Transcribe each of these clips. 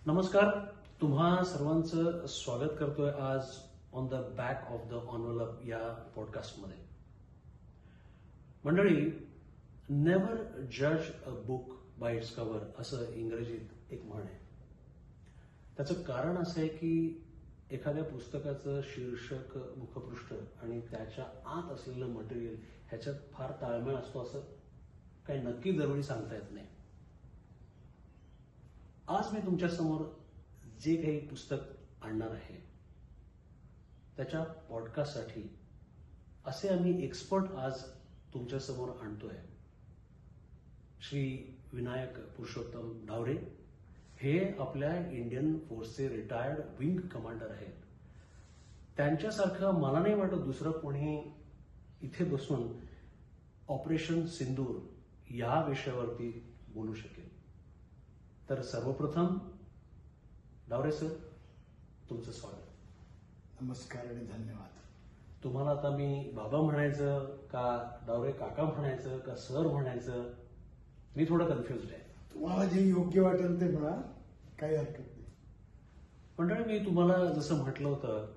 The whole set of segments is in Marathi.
नमस्कार. तुम्हा सर्वांचं स्वागत करतोय आज on the back of the envelope या पॉडकास्टमध्ये. मंडळी, नेव्हर जज a book by its cover असं इंग्रजीत एक म्हण आहे. त्याचं कारण असं आहे की एखाद्या पुस्तकाचं शीर्षक, मुखपृष्ठ आणि त्याच्या आत असलेलं मटेरियल ह्याच्यात फार ताळमेळ असतो असं काही नक्की जरुरी सांगता येत नाही. आज मी तुमच्यासमोर जे काही पुस्तक आणणार आहे त्याच्या पॉडकास्टसाठी असे आम्ही एक्सपर्ट आज तुमच्यासमोर आणतोय. श्री विनायक पुरुषोत्तम ढावरे हे आपल्या इंडियन फोर्सचे रिटायर्ड विंग कमांडर आहेत. त्यांच्यासारखं मला नाही वाटत दुसरं कोणी इथे बसून ऑपरेशन सिंदूर या विषयावरती बोलू शकेल. तर सर्वप्रथम ढावरे सर, तुमचं स्वागत. नमस्कार आणि धन्यवाद. तुम्हाला आता मी बाबा म्हणायचं का ढावरे काका म्हणायचं का सर म्हणायचं, मी थोडं कन्फ्युज्ड आहे. तुम्हाला जे योग्य वाटेल ते म्हणा, काही हरकत नाही. मंडळी, मी तुम्हाला जसं म्हटलं होतं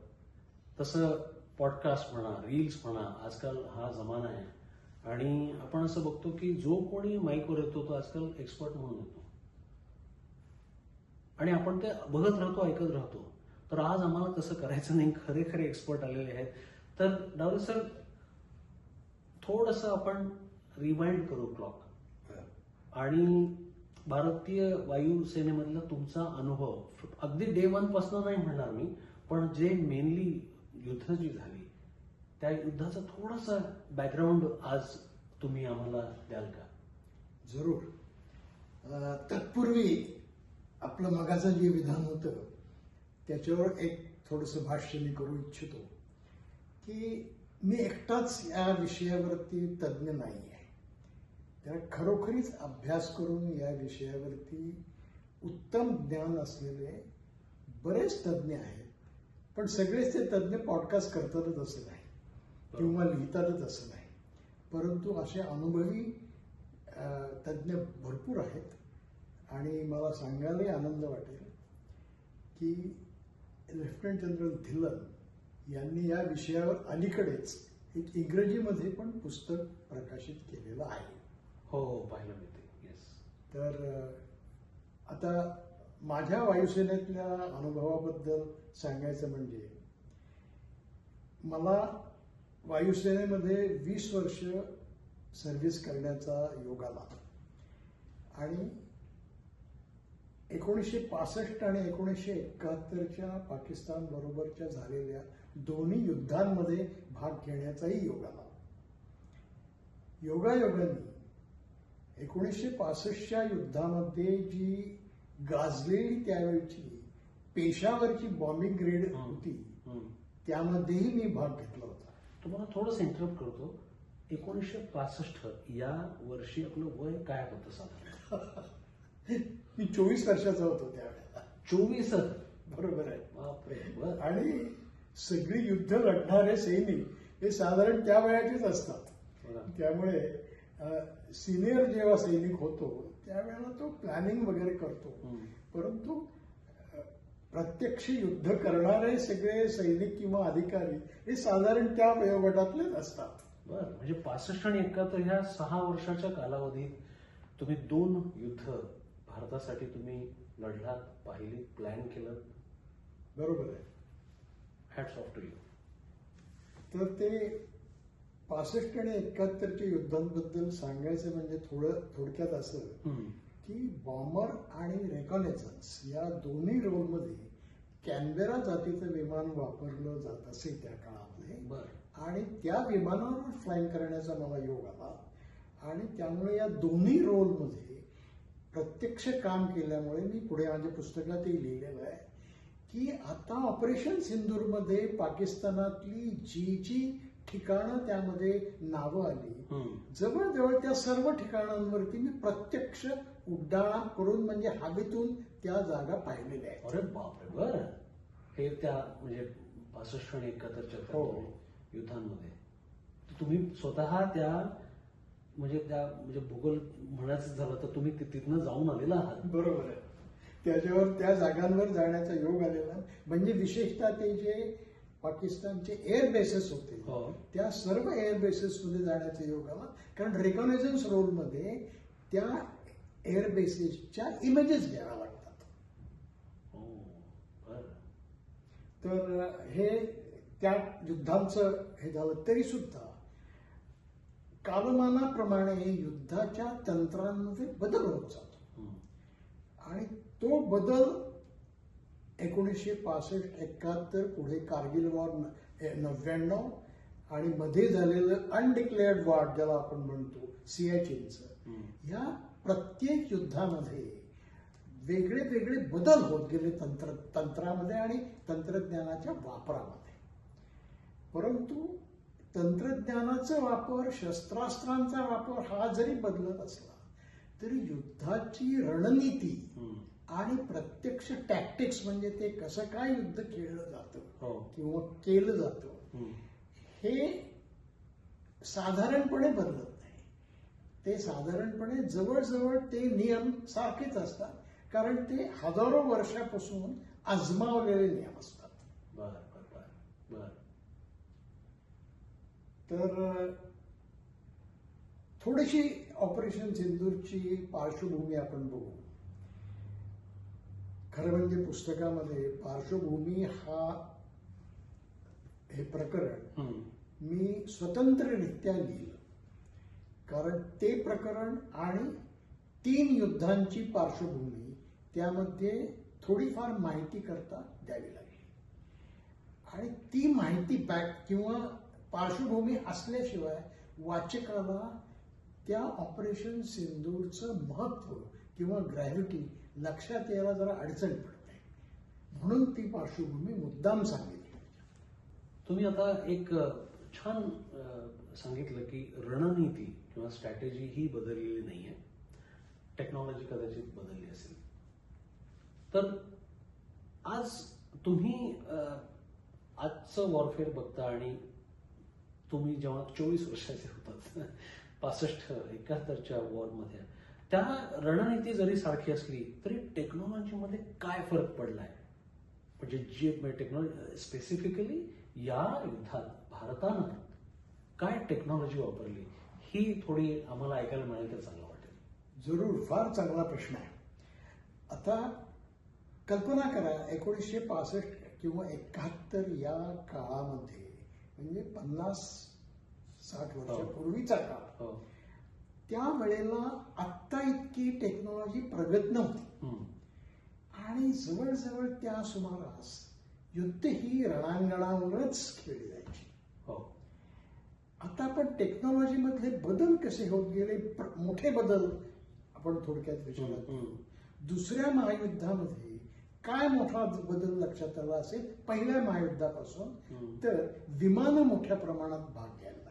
तसं पॉडकास्ट म्हणा, रील्स म्हणा, आजकाल हा जमाना आहे आणि आपण असं बघतो की जो कोणी माईकवर येतो तो आजकाल एक्सपर्ट म्हणून येतो आणि आपण ते बघत राहतो, ऐकत राहतो. तर आज आम्हाला तसं करायचं नाही, खरे खरे एक्सपर्ट आलेले आहेत. तर ढावरे सर, थोडंसं आपण रिवाइंड करू क्लॉक आणि भारतीय वायुसेनेमधला तुमचा अनुभव अगदी डे 1 पासून नाही म्हणणार मी, पण जे मेनली युद्ध जी झाली त्या युद्धाचं थोडंसं बॅकग्राऊंड आज तुम्ही आम्हाला द्याल का? जरूर. तत्पूर्वी आपलं मगाचं जे विधान होतं त्याच्यावर एक थोडंसं भाष्य मी करू इच्छितो की मी एकटाच या विषयावरती तज्ज्ञ नाही आहे. त्या खरोखरीच अभ्यास करून या विषयावरती उत्तम ज्ञान असलेले बरेच तज्ज्ञ आहेत. पण सगळेच ते तज्ज्ञ पॉडकास्ट करतातच असं नाही किंवा लिहितातच असं नाही, परंतु असे अनुभवी तज्ज्ञ भरपूर आहेत. आणि मला सांगायलाही आनंद वाटेल की लेफ्टनंट जनरल धिल्लन यांनी या विषयावर अलीकडेच एक इंग्रजीमध्ये पण पुस्तक प्रकाशित केलेलं आहे. हो, पाहिलं मी ते. येस. तर आता माझ्या वायुसेनेतल्या अनुभवाबद्दल सांगायचं म्हणजे मला वायुसेनेमध्ये 20 वर्ष सर्व्हिस करण्याचा योग आला आणि 1965 आणि 1971च्या पाकिस्तान बरोबरच्या झालेल्या दोन्ही युद्धांमध्ये भाग घेण्याचाही योग आला. योगायोगाने 1965च्या युद्धामध्ये जी गाजलेली त्यावेळची पेशावरची बॉम्बिंग ग्रेड होती त्यामध्येही मी भाग घेतला होता. तुम्हाला थोडंसं इंटरप्ट करतो. 1965 या वर्षी आपलं वय काय होतं साधारण? मी 24 वर्षाचा होतो त्यावेळेला. 24? बरोबर आहे. बापरे. आणि सगळी युद्ध लढणारे सैनिक हे साधारण त्या वयाचेच असतात. त्यामुळे सिनियर जेव्हा सैनिक होतो त्यावेळेला तो प्लॅनिंग वगैरे करतो, परंतु प्रत्यक्ष युद्ध करणारे सगळे सैनिक किंवा अधिकारी हे साधारण त्या वयोगटातलेच असतात. बरं, म्हणजे 65 आणि 71 ह्या 6 वर्षाच्या कालावधीत तुम्ही 2 युद्ध भारतासाठी तुम्ही लढलात, पाहिली, प्लॅन केलं. बरोबर आहे. Hats off to you. तर ते 65 आणि 71च्या युद्धांबद्दल सांगायचं म्हणजे थोडक्यात असं की बॉम्बर आणि रेकॉनेसन्स या दोन्ही रोलमध्ये कॅनबेरा जातीचं विमान वापरलं जात असे त्या काळामध्ये. आणि त्या विमानावर फ्लाईंग करण्याचा मला योग आला आणि त्यामुळे या दोन्ही रोलमध्ये प्रत्यक्ष काम केल्यामुळे मी पुढे माझ्या पुस्तकातही लिहिलेलं आहे की आता ऑपरेशन सिंदूरमध्ये पाकिस्तानातली जी ठिकाणं त्यामध्ये नावं आली, जवळजवळ त्या सर्व ठिकाणांवरती मी प्रत्यक्ष उड्डाण करून म्हणजे हवेतून त्या जागा पाहिलेल्या आहेत. अरे बापरे. बरं, हे त्या म्हणजे 65 आणि 71च्या युद्धांमध्ये तुम्ही स्वतः त्या म्हणजे भूगोल म्हणायचं झालं तर तुम्ही तिथनं जाऊन आलेला आहात. बरोबर आहे. त्याच्यावर त्या जागांवर जाण्याचा योग आलेला. म्हणजे विशेषतः ते जे पाकिस्तानचे एअर बेसेस होते हो. त्या सर्व एअर बेसेसमध्ये जाण्याचा योग आला. कारण रेकॉग्नायझन्स रोलमध्ये त्या एअर बेसेसच्या इमेजेस घ्याव्या लागतात. हो, बरं. तर हे त्या युद्धांचं हे झालं तरी सुद्धा कालमानाप्रमाणे युद्धाच्या तंत्रांमध्ये बदल होत जातो. आणि तो बदल 1965-71 पुढे कारगिल वॉर 99 आणि मध्ये झालेलं अनडिक्लेअर्ड वॉर ज्याला आपण म्हणतो सियाचीनचं, या प्रत्येक युद्धामध्ये वेगळे वेगळे बदल होत गेले तंत्रामध्ये आणि तंत्रज्ञानाच्या वापरामध्ये. परंतु तंत्रज्ञानाचा वापर, शस्त्रास्त्रांचा वापर हा जरी बदलत असला तरी युद्धाची रणनीती आणि प्रत्यक्ष टॅक्टिक्स म्हणजे ते कसं काय युद्ध खेळलं जातं किंवा केलं जातं हे साधारणपणे बदलत नाही. ते साधारणपणे जवळजवळ ते नियम सारखेच असतात, कारण ते हजारो वर्षापासून आजमावलेले नियम असतात. बर. तर थोडीशी ऑपरेशन सिंदूरची पार्श्वभूमी आपण बघू. खरं म्हणजे पुस्तकामध्ये पार्श्वभूमी हे प्रकरण मी स्वतंत्ररित्या लिहिलं, कारण ते प्रकरण आणि 3 युद्धांची पार्श्वभूमी त्यामध्ये थोडीफार माहिती करता द्यावी लागली. आणि ती माहिती किंवा पार्श्वभूमी असल्याशिवाय वाचकाला त्या ऑपरेशन सिंदूरचं महत्व किंवा ग्रॅव्हिटी लक्षात यायला जरा अडचण पडते. म्हणून ती पार्श्वभूमी मुद्दाम सांगितली. तुम्ही आता एक छान सांगितलं की रणनीती किंवा स्ट्रॅटेजी ही बदललेली नाहीये, टेक्नॉलॉजी कदाचित बदलली असेल. तर आज तुम्ही आजचं वॉरफेअर बघता आणि तुम्ही जेव्हा 24 वर्षाचे होतात 65-71च्या वॉरमध्ये, त्या रणनीती जरी सारखी असली तरी टेक्नॉलॉजीमध्ये काय फरक पडलाय? म्हणजे जी टेक्नॉलॉजी स्पेसिफिकली या युद्धात भारतानं काय टेक्नॉलॉजी वापरली ही थोडी आम्हाला ऐकायला मिळाली तर चांगलं वाटेल. जरूर, फार चांगला प्रश्न आहे. आता कल्पना करा 1965 किंवा 71 या काळामध्ये, म्हणजे 50-60 वर्षापूर्वीचा काळ, त्यावेळेला आत्ता इतकी टेक्नॉलॉजी प्रगत नव्हती आणि जवळजवळ त्या सुमारास युद्ध ही रणांगणावरच खेळली जायची. आता आपण टेक्नॉलॉजीमधले बदल कसे होत गेले, मोठे बदल आपण थोडक्यात विचारात घेऊ. दुसऱ्या महायुद्धामध्ये काय मोठा बदल लक्षात आला असेल पहिल्या महायुद्धापासून, तर विमानं मोठ्या प्रमाणात भाग घ्यायला लागली,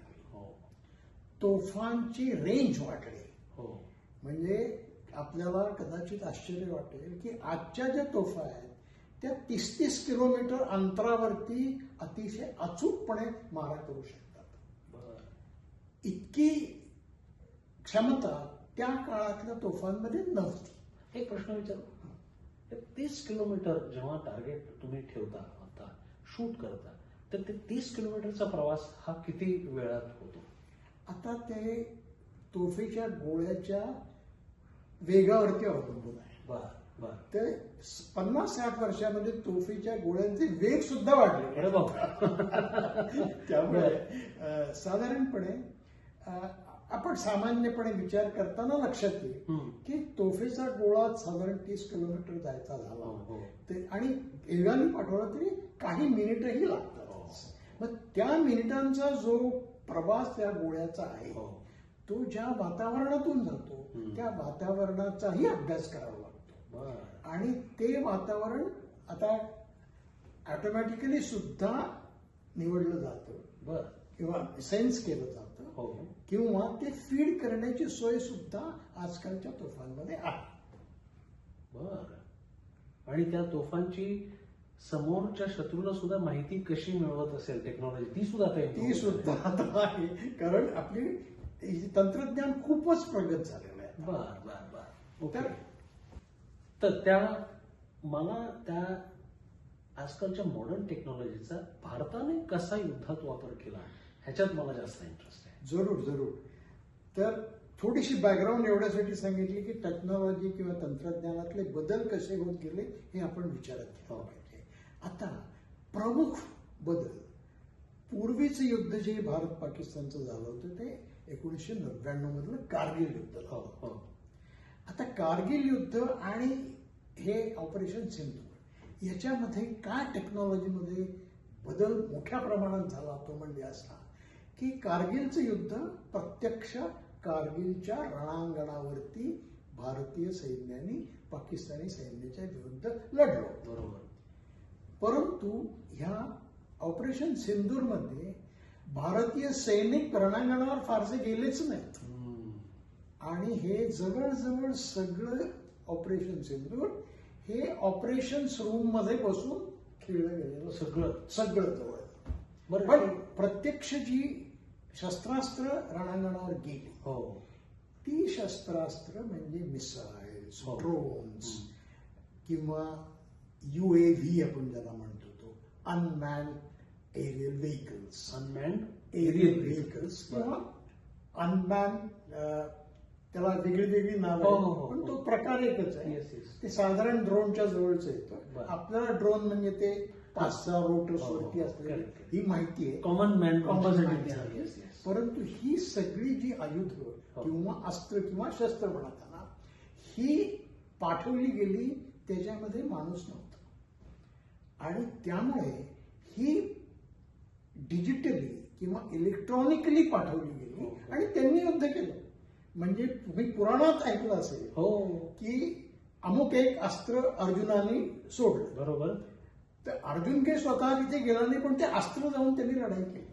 तोफांची रेंज वाढली. म्हणजे आपल्याला कदाचित आश्चर्य वाटेल की आजच्या ज्या तोफा आहेत त्या 30-30 किलोमीटर अंतरावरती अतिशय अचूकपणे मारा करू शकतात. इतकी क्षमता त्या काळातल्या तोफांमध्ये नव्हती. एक प्रश्न विचारू, 30 किलोमीटर जेव्हा टार्गेट तुम्ही ठेवता, आता शूट करता, तर ते 30 किलोमीटरचा प्रवास हा किती वेळात होतो? आता ते तोफेच्या गोळ्याच्या वेगावरती अवलंबून आहे. ते 50-60 वर्षामध्ये तोफेच्या गोळ्यांचे वेग सुद्धा वाढले. अरे बाबा. त्यामुळे साधारणपणे आपण सामान्यपणे विचार करताना लक्षात येईल की तोफेचा गोळा साधारण 30 किलोमीटर जायचा झाला आणि वेगाने पाठवला तरी काही मिनिटही लागतात. मग त्या मिनिटांचा जो प्रवास त्या गोळ्याचा आहे तो ज्या वातावरणातून जातो त्या वातावरणाचाही अभ्यास करावा लागतो. आणि ते वातावरण आता ऑटोमॅटिकली सुद्धा निवडलं जातं किंवा सेन्स केलं जातं, किंवा ते फीड करण्याची सोय सुद्धा आजकालच्या तोफांमध्ये आहे. आणि त्या तोफांची समोरच्या शत्रूला सुद्धा माहिती कशी मिळवत असेल टेक्नॉलॉजी, ती सुद्धा आता आहे, कारण आपली तंत्रज्ञान खूपच प्रगत झालेलं आहे. तर त्या मला त्या आजकालच्या मॉडर्न टेक्नॉलॉजीचा भारताने कसा युद्धात वापर केला ह्याच्यात मला जास्त इंटरेस्ट आहे. जरूर जरूर. तर थोडीशी बॅकग्राऊंड एवढ्यासाठी सांगितली की टेक्नॉलॉजी किंवा तंत्रज्ञानातले बदल कसे होत गेले हे आपण विचारात घेतलं पाहिजे. आता प्रमुख बदल, पूर्वीचं युद्ध जे भारत पाकिस्तानचं झालं होतं ते 1999 मधलं कारगिल युद्ध झालं होतं. आता कारगिल युद्ध आणि हे ऑपरेशन सिंधू याच्यामध्ये काय टेक्नॉलॉजीमध्ये बदल मोठ्या प्रमाणात झाला तो म्हणजे असा की कारगिलचं युद्ध प्रत्यक्ष कारगिलच्या रणांगणावरती भारतीय सैन्याने पाकिस्तानी सैन्याच्या विरुद्ध लढलो. बरोबर. परंतु ह्या ऑपरेशन सिंदूरमध्ये भारतीय सैनिक रणांगणावर फारसे गेलेच नाहीत आणि हे जवळजवळ सगळं ऑपरेशन सिंदूर हे ऑपरेशन्स रूम मध्ये बसून खेळलं गेलेलं सगळं जवळ. पण प्रत्यक्ष जी शस्त्रास्त्र रणांगणावर गेली ती शस्त्रास्त्र म्हणजे मिसाईल्स, ड्रोन्स किंवा UAV आपण ज्याला म्हणतो तो अनमॅन्ड एरियल व्हेकल्स किंवा अनमॅन्ड, त्याला वेगळी नाव पण तो प्रकार एकच आहे. ते साधारण ड्रोनच्या जवळच येतं. आपल्याला ड्रोन म्हणजे ते 5-6 रोटर्स वरती असलेली ही माहिती आहे, कॉमन मॅन. परंतु ही सगळी जी आयुध किंवा अस्त्र किंवा शस्त्र म्हणत ना ही पाठवली गेली त्याच्यामध्ये माणूस नव्हता आणि त्यामुळे ही डिजिटली किंवा इलेक्ट्रॉनिकली पाठवली गेली आणि त्यांनी युद्ध केलं. म्हणजे तुम्ही पुराणात ऐकलं असेल की अमुक एक अस्त्र अर्जुनाने सोडलं. बरोबर. तर अर्जुन काही स्वतः तिथे गेला नाही पण ते अस्त्र जाऊन त्यांनी लढाई केली.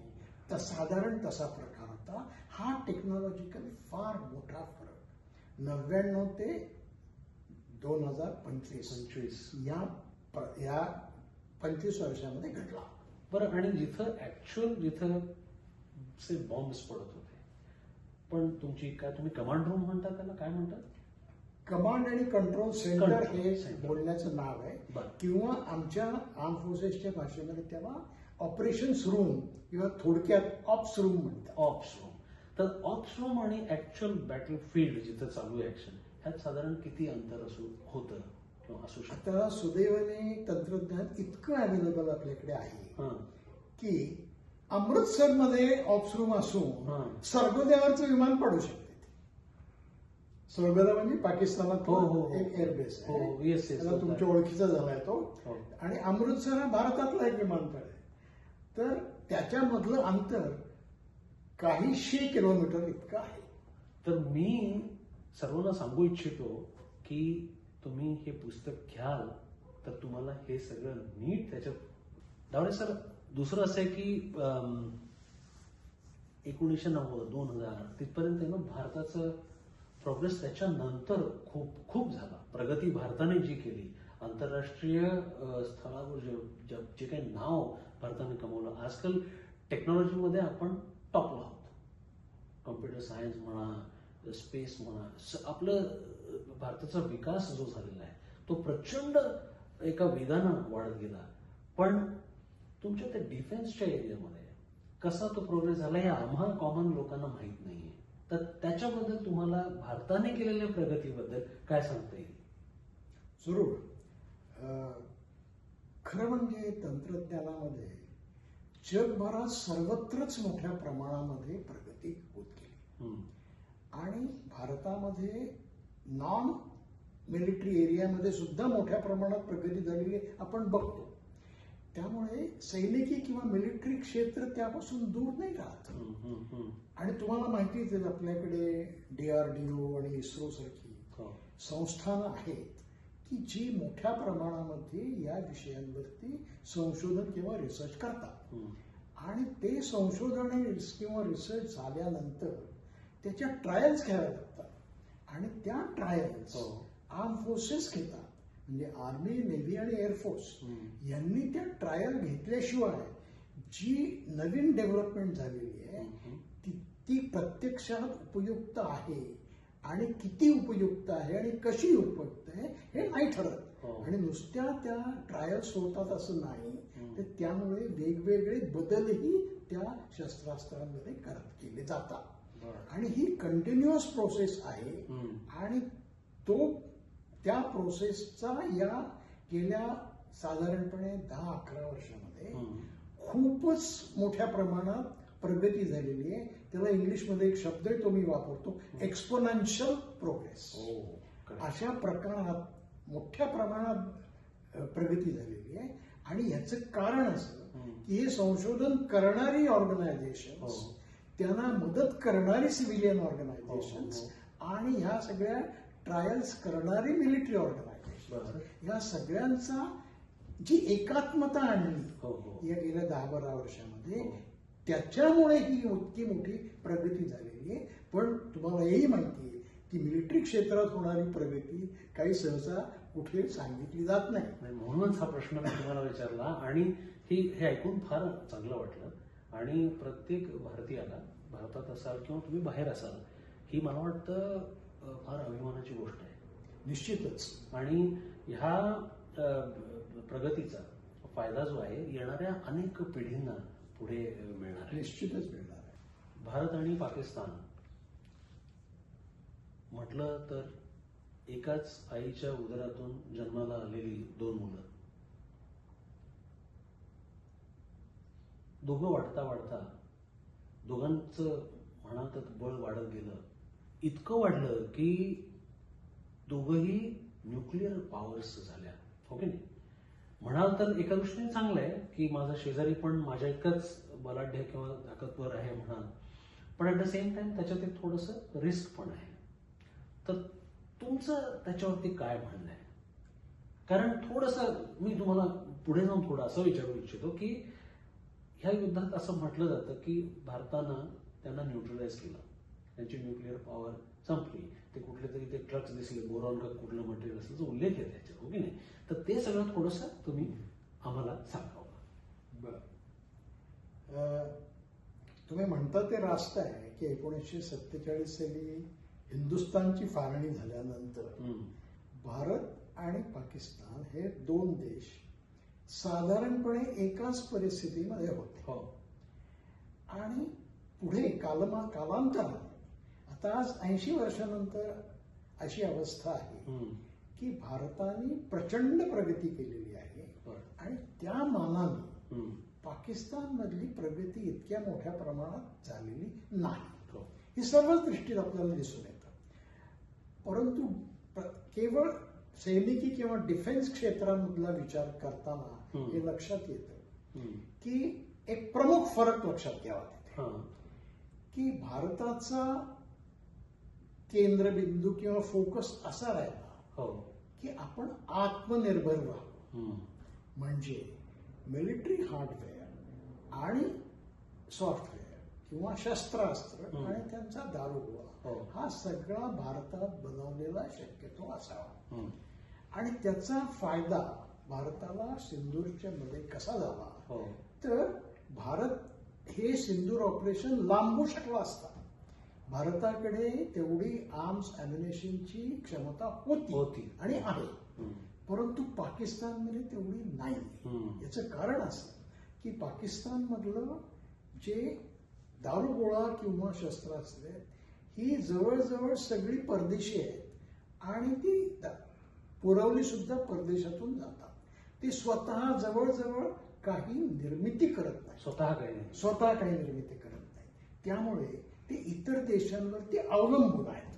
तर साधारण तसा प्रकार होता. हा टेक्नॉलॉजिकली फार मोठा फरक 99 ते 2025 या 25 वर्षामध्ये घडला. बरं. आणि जिथं बॉम्ब्स पडत होते पण तुमची काय तुम्ही कमांड रूम म्हणता त्याला काय म्हणतात? कमांड आणि कंट्रोल सेंटर हे बोलण्याचं नाव आहे किंवा आमच्या आर्म फोर्सेसच्या भाषेमध्ये त्याला ऑपरेशन्स रूम किंवा थोडक्यात ऑप्स रूम म्हणतात. Ops room. तर ऑप्स रूम आणि ऍक्च्युअल बॅटल फील्ड जिथं चालू आहे ऍक्शन ह्यात साधारण किती अंतर होतं किंवा असू शकतं? आता सुदैवाने तंत्रज्ञान इतकं अवेलेबल आपल्याकडे आहे की अमृतसरमध्ये ऑप्स रूम असून सर्गोद्यावरचं विमान पडू शकते. सर्गोदा म्हणजे पाकिस्तानात एक एअरबेस आहे, त्याला तुमच्या ओळखीचा झालाय तो. आणि अमृतसर हा भारतातला एक विमानतळ आहे. तर त्याच्यामधलं अंतर काही 100 किलोमीटर इतकं आहे. तर मी सर्वांना सांगू इच्छितो की तुम्ही हे पुस्तक घ्याल तर तुम्हाला हे सगळं नीट त्याच्यात. दावडे सर, दुसरं असं आहे की 1990, 2000 तिथपर्यंत ना भारताचं प्रोग्रेस त्याच्यानंतर खूप खूप झाला. प्रगती भारताने जी केली, आंतरराष्ट्रीय स्थळावर जे काही नाव भारताने कमवलं, आजकाल टेक्नॉलॉजीमध्ये आपण टॉपला आहोत. कॉम्प्युटर सायन्स म्हणा, स्पेस म्हणा, आपलं भारताचा विकास जो झालेला आहे तो प्रचंड एका वेगानं वाढत गेला. पण तुमच्या त्या डिफेन्सच्या एरियामध्ये कसा तो प्रोग्रेस झाला हे आम्हा कॉमन लोकांना माहीत नाहीये. तर त्याच्याबद्दल तुम्हाला भारताने केलेल्या प्रगतीबद्दल काय सांगता येईल? जरूर. खरं म्हणजे तंत्रज्ञानामध्ये जगभरात सर्वत्रच मोठ्या प्रमाणामध्ये प्रगती होत गेली आणि भारतामध्ये नॉन मिलिटरी एरियामध्ये सुद्धा मोठ्या प्रमाणात प्रगती झालेली आपण बघतो. त्यामुळे सैनिकी किंवा मिलिटरी क्षेत्र त्यापासून दूर नाही राहत. आणि तुम्हाला माहितीच आहे आपल्याकडे DRDO आणि इस्रो सारखी संस्थानं आहेत की जी मोठ्या प्रमाणामध्ये या विषयांवरती संशोधन किंवा रिसर्च करतात. आणि ते संशोधन किंवा रिसर्च झाल्यानंतर त्याच्या ट्रायल्स घ्याव्या लागतात आणि त्या ट्रायल्स आर्म फोर्सेस घेतात. म्हणजे आर्मी, नेव्ही आणि एअरफोर्स यांनी त्या ट्रायल घेतल्याशिवाय जी नवीन डेव्हलपमेंट झालेली आहे ती प्रत्यक्षात उपयुक्त आहे आणि किती उपयुक्त आहे आणि कशी उपयुक्त आहे हे नाही ठरत. हो. आणि नुसत्या त्या ट्रायल्स होतात असं नाही, तर त्यामुळे वेगवेगळे बदलही त्या शस्त्रास्त्रांमध्ये केले जातात. बरं. आणि ही कंटिन्युअस प्रोसेस आहे. आणि त्या प्रोसेसचा या गेल्या साधारणपणे 10-11 वर्षामध्ये खूपच मोठ्या प्रमाणात प्रगती झालेली आहे. त्याला इंग्लिशमध्ये एक शब्द आहे, तो मी वापरतो, एक्सपोनेन्शियल प्रोग्रेस. अशा प्रकारात मोठ्या प्रमाणात प्रगती झालेली आहे. आणि याचं कारण असं की हे संशोधन करणारी ऑर्गनायझेशन, त्यांना मदत करणारी सिव्हिलियन ऑर्गनायझेशन्स आणि ह्या सगळ्या ट्रायल्स करणारी मिलिटरी ऑर्गनायझेशन, या सगळ्यांचा जी एकात्मता आणली या गेल्या 10-12 वर्षामध्ये, त्याच्यामुळे ही इतकी मोठी प्रगती झालेली आहे. पण तुम्हाला हेही माहिती आहे की मिलिटरी क्षेत्रात होणारी प्रगती काही सहसा कुठे सांगितली जात नाही. म्हणूनच हा प्रश्न मी तुम्हाला विचारला. आणि हे ऐकून फार चांगलं वाटलं. आणि प्रत्येक भारतीयाला, भारतात असाल किंवा तुम्ही बाहेर असाल, ही मला वाटतं फार अभिमानाची गोष्ट आहे. निश्चितच. आणि ह्या प्रगतीचा फायदा जो आहे येणाऱ्या अनेक पिढींना पुढे मिळणार आहे. निश्चितच मिळणार आहे. भारत आणि पाकिस्तान म्हटलं तर एकाच आईच्या उदरातून जन्माला आलेली 2 मुलं. दोघं वाढता वाढता दोघांचं म्हणाल तर बळ वाढत गेलं. इतकं वाढलं की दोघंही न्यूक्लिअर पॉवर्स झाल्या. हो की नाही? म्हणाल तर एका दृष्टीने चांगलं आहे की माझा शेजारी पण माझ्या इतकंच बलाढ्य किंवा ताकदवर आहे म्हणाल, पण ऍट द सेम टाइम त्याच्यात एक थोडंसं रिस्क पण आहे. तर तुमचं त्याच्यावरती काय म्हणणं आहे? कारण थोडंसं मी तुम्हाला पुढे जाऊन थोडं असं विचारू इच्छितो की ह्या युद्धात असं म्हटलं जातं की भारतानं त्यांना न्यूट्रलाइज केलं, त्यांची न्यूक्लिअर पॉवर संपली. ते कुठले तरी ते ट्रक्स दिसले, बोरॉन का कुठलं मटेरियल असल्याचा उल्लेख आहे त्याच्यात. हो की नाही? तर ते सगळं थोडंसं तुम्ही आम्हाला सांगावं. तुम्ही म्हणता ते रास्त आहे की 1947 साली हिंदुस्थानची फाळणी झाल्यानंतर भारत आणि पाकिस्तान हे 2 देश साधारणपणे एकाच परिस्थितीमध्ये होते. आणि पुढे कालांतराने आता आज 80 वर्षानंतर अशी अवस्था आहे की भारताने प्रचंड प्रगती केलेली आहे. आणि त्या मानाने पाकिस्तानमधली प्रगती इतक्या मोठ्या प्रमाणात झालेली नाही. ही सर्वच दृष्टीत आपल्याला दिसून येतं. परंतु केवळ सैनिकी किंवा डिफेन्स क्षेत्रामधला विचार करताना हे लक्षात येतं की एक प्रमुख फरक लक्षात घ्यावा तिथे, की भारताचा केंद्रबिंदू किंवा फोकस असा राहिला की आपण आत्मनिर्भर राहू. म्हणजे मिलिटरी हार्डवेअर आणि सॉफ्टवेअर किंवा शस्त्रास्त्र आणि त्यांचा दारुगोळा हा सगळा भारतात बनवलेला शक्यतो असावा. आणि त्याचा फायदा भारताला सिंदूरच्या मध्ये कसा झाला, तर भारत हे सिंदूर ऑपरेशन लांबवू शकला असता. भारताकडे तेवढी आर्म्स अम्युनिशनची क्षमता होती आणि आहे, परंतु पाकिस्तानमध्ये तेवढी नाही. याचं कारण असं की पाकिस्तानमधलं जे दारुगोळा किंवा शस्त्रास्त्रे ही जवळजवळ सगळी परदेशी आहेत आणि ती पुरवली सुद्धा परदेशातून जातात. ते स्वतः जवळजवळ काही निर्मिती करत नाही, स्वतः काही निर्मिती करत नाही. त्यामुळे ते इतर देशांवरती अवलंबून आहेत.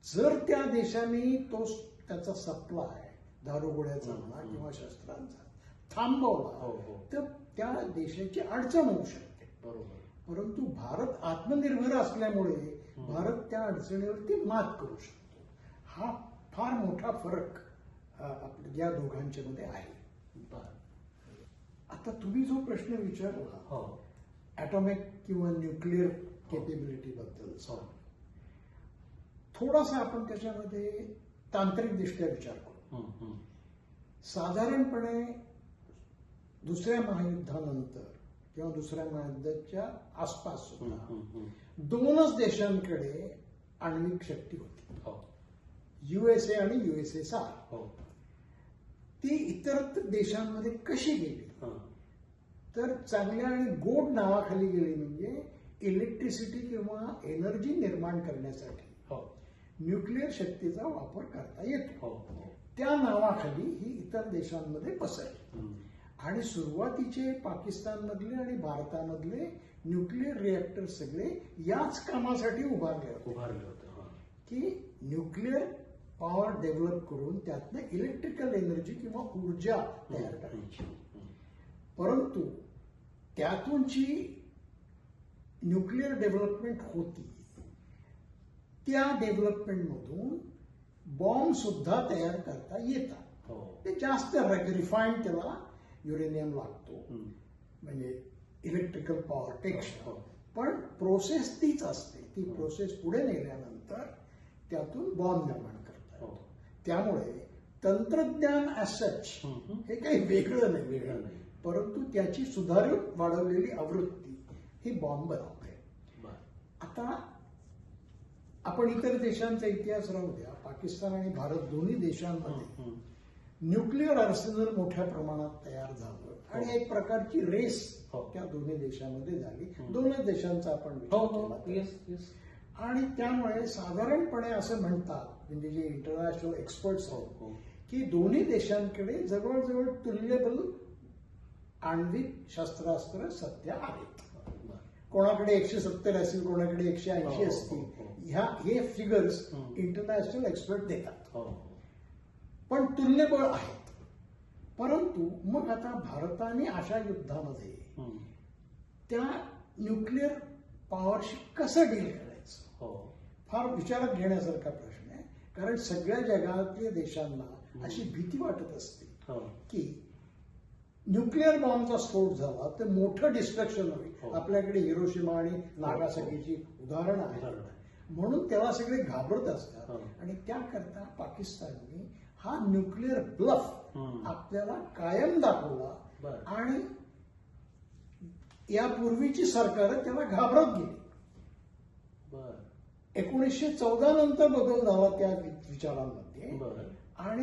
जर त्या देशाने त्याचा सप्लाय दारुगोळ्याचा म्हणा किंवा शस्त्रांचा थांबवला तर त्या देशाची अडचण होऊ शकते. परंतु भारत आत्मनिर्भर असल्यामुळे भारत त्या अडचणीवरती मात करू शकतो. हा फार मोठा फरक या दोघांच्या मध्ये आहे. आता तुम्ही जो प्रश्न विचारला ॲटॉमिक किंवा न्यूक्लिअर केपेबिलिटी बद्दल, थोडासा आपण त्याच्यामध्ये तांत्रिक दृष्ट्या विचार करू. साधारणपणे दुसऱ्या महायुद्धानंतर किंवा दुसऱ्या महायुद्धाच्या आसपास सुद्धा 2च देशांकडे आण्विक शक्ती होती, USA आणि USSR. ती इतर देशांमध्ये कशी गेली हां. तर चांगल्या आणि गोड नावाखाली गेली, म्हणजे इलेक्ट्रिसिटी किंवा एनर्जी निर्माण करण्यासाठी हो न्यूक्लिअर शक्तीचा वापर करता येतो. हो हो. त्या नावाखाली ही इतर देशांमध्ये पसरली हम्म. आणि सुरुवातीचे पाकिस्तानमधले आणि भारतामधले न्यूक्लिअर रिएक्टर सगळे याच कामासाठी उभारले होते उभारले होते. हां. की न्यूक्लिअर पॉवर डेव्हलप करून त्यातनं इलेक्ट्रिकल एनर्जी किंवा ऊर्जा तयार करायची. परंतु त्यातून जी न्यूक्लिअर डेव्हलपमेंट होती त्या डेव्हलपमेंटमधून बॉम्ब सुद्धा तयार करता येतात. हो. ते जास्त रिफाईंड त्याला युरेनियम लागतो, हम्म. म्हणजे इलेक्ट्रिकल पॉवर पेक्षा. हो. पण प्रोसेस तीच असते. ती प्रोसेस पुढे नेल्यानंतर त्यातून बॉम्ब निर्माण करता हो. येतो. त्यामुळे तंत्रज्ञान ॲज सच हम्म. हे काही वेगळं वेगळं नाही, नाही. परंतु त्याची सुधारित वाढवलेली आवृत्ती ही बॉम्ब बनवते. बरं. आता आपण इतर देशांचा इतिहास राहू द्या. पाकिस्तान आणि भारत दोन्ही देशांमध्ये हम्म. न्यूक्लिअर आर्सेनल मोठ्या प्रमाणात तयार झालं आणि एक प्रकारची रेस हो. त्या दोन्ही देशांमध्ये झाली. दोनच देशांचा आपण हो विचार हो. केला तर. Yes yes. आणि त्यामुळे साधारणपणे असं म्हणतात, म्हणजे जे इंटरनॅशनल एक्सपर्ट्स हो आहेत, हो. की दोन्ही देशांकडे जवळजवळ तुल्यबल आण्विक शस्त्रास्त्र सध्या आहेत. बरं. कोणाकडे 170 असतील, कोणाकडे 180 हो, हो, असतील. हो. हे फिगर्स हम्म. इंटरनॅशनल एक्सपर्ट देतात. हो हो. पण तुल्यबळ आहेत. परंतु मग आता भारताने अशा युद्धामध्ये हम्म. त्या न्यूक्लिअर पॉवरशी कसं डील करायचं, हो. फार विचारात घेण्यासारखा प्रश्न आहे. कारण सगळ्या जगातल्या देशांना अशी भीती वाटत असते हो. की न्यूक्लिअर बॉम्बचा स्फोट झाला तर मोठं डिस्ट्रक्शन होईल. हो. आपल्याकडे हिरोशिमा आणि नागासाकीची उदाहरणं आहेत. उदाहरण आहे. म्हणून त्याला सगळे घाबरत असतात. हो. आणि त्याकरता पाकिस्तानने हा न्यूक्लिअर ब्लफ हम्म. आपल्याला कायम दाखवला बरं. आणि यापूर्वीची सरकार त्याला घाबरत गेली. बरं. 1914 नंतर बदल झाला त्या विचारांमध्ये, बरं. आणि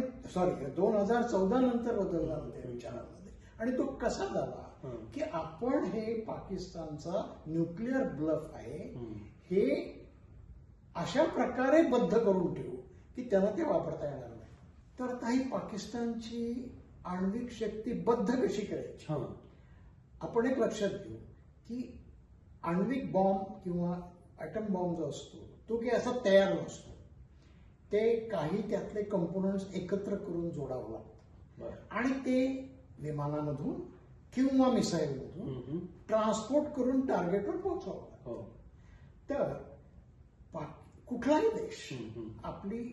2014 नंतर बदल झाला त्या विचारांमध्ये. आणि तो कसा झाला हं. की आपण हे पाकिस्तानचा न्यूक्लिअर ब्लफ आहे हम्म. हे अशा प्रकारे बद्ध करून ठेवू की त्यांना ते वापरता येणार नाही. तर आता ही पाकिस्तानची आण्विक शक्ती बद्ध कशी करायची, हां. आपण एक लक्षात घेऊ की आण्विक बॉम्ब किंवा ॲटम बॉम्ब जो असतो तो काही असा तयार नसतो. ते काही त्यातले कंपोनंट्स एकत्र करून जोडावं लागतं बरं. आणि ते विमानामधून किंवा मिसाईलमधून हम्म. ट्रान्सपोर्ट करून टार्गेटवर पोहोचवावं लागतं. हो. तर कुठलाही देश हम्म. आपली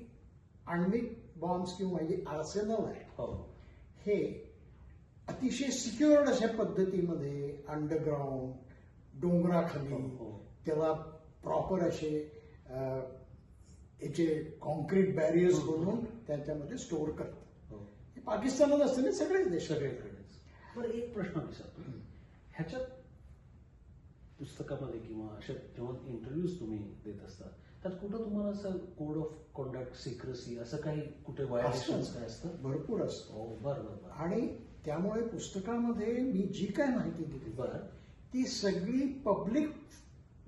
आण्विक बॉम्ब्स किंवा जे आर्सेनल आहे हो. हे अतिशय सिक्युअर्ड अशा पद्धतीमध्ये अंडरग्राऊंड डोंगराखाली हो, हो. त्याला प्रॉपर असे याचे कॉन्क्रीट बॅरियर्स बनवून त्याच्यामध्ये स्टोअर करतात. हो. हे पाकिस्तानात असलेले सगळेच देश सगळीकडेच. बरं, एक प्रश्न विचारतो. ह्याच्यात पुस्तकामध्ये किंवा अशा जेव्हा इंटरव्ह्यूज तुम्ही देत असता त्यात कुठं तुम्हाला असं कोड ऑफ कॉन्डक्ट सिक्रेसी असं काही कुठे व्हायोलेशन्स काय असतं? भरपूर असतो. हो. बरं बरं बरं. आणि त्यामुळे पुस्तकामध्ये मी जी काय माहिती दिली बरं. ती सगळी पब्लिक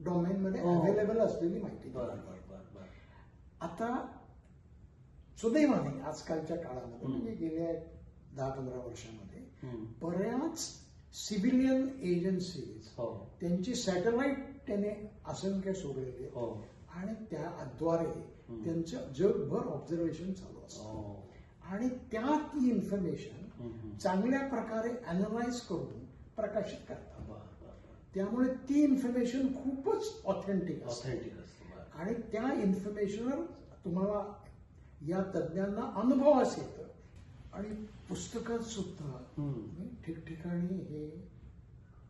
डोमेनमध्ये हो. अवेलेबल असलेली माहिती बरं दिली. बरं बरं बरं. आता सुदैवाने आजकालच्या काळामध्ये हम्म. म्हणजे गेल्या 10-15 वर्षामध्ये हम्म. बऱ्याच सिव्हिलियन एजन्सीज हो त्यांची सॅटेलाइट त्याने असंख्य सोडलेले आहेत. हो आणि त्याद्वारे त्यांचं जगभर ऑब्झर्वेशन चालू असतं. हो. आणि त्या ती इन्फॉर्मेशन हम्म. चांगल्या प्रकारे अनालाइज करून प्रकाशित करतात. बरं बरं बरं. त्यामुळे ती इन्फॉर्मेशन खूपच ऑथेंटिक असते. ऑथेंटिक असतं. बरं. आणि त्या इन्फॉर्मेशनवर तुम्हाला या तज्ज्ञांना अनुभवास येतं. आणि पुस्तकात सुद्धा हम्म. मी ठिकठिकाणी हे